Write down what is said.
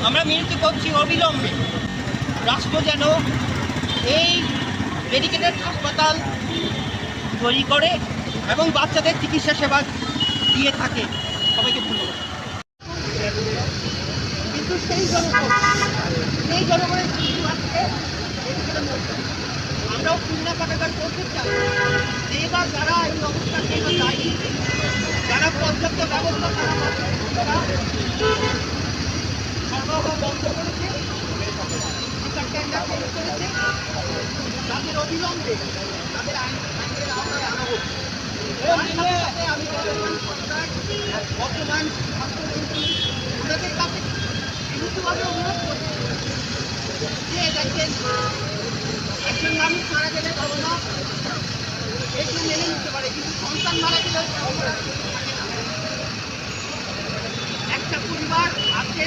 আমরা মিনতি করছি অবিলম্বে রাষ্ট্র যেন এই ডেডিকেটেড হাসপাতাল তৈরি করে এবং বাচ্চাদের চিকিৎসা সেবা দিয়ে থাকে। সবাইকে ধন্যবাদ। কিন্তু সেই জনগণের কিন্তু আজকে আমরাও খুলনা কাটাকার করতে চাই যে এবার যারা এই অবস্থাকে দায়ী, যারা পর্যাপ্ত ব্যবস্থা তারা সরবরাহ বন্ধ করেছে, টেন্ডার চেঞ্জ করেছে, তাদের অবিলম্বে তাদের আইনের আওতায় আনা হোক। আমি বর্তমান স্বাস্থ্যমন্ত্রী ওনাদের কাছে বিরুদ্ধভাবে অনুরোধ করছি যে দেখেন একজন মানুষ মারা গেলে ঘটনা একটু মেনে নিতে পারে, কিন্তু সন্তান মারা গেলে একটা পরিবার আজকে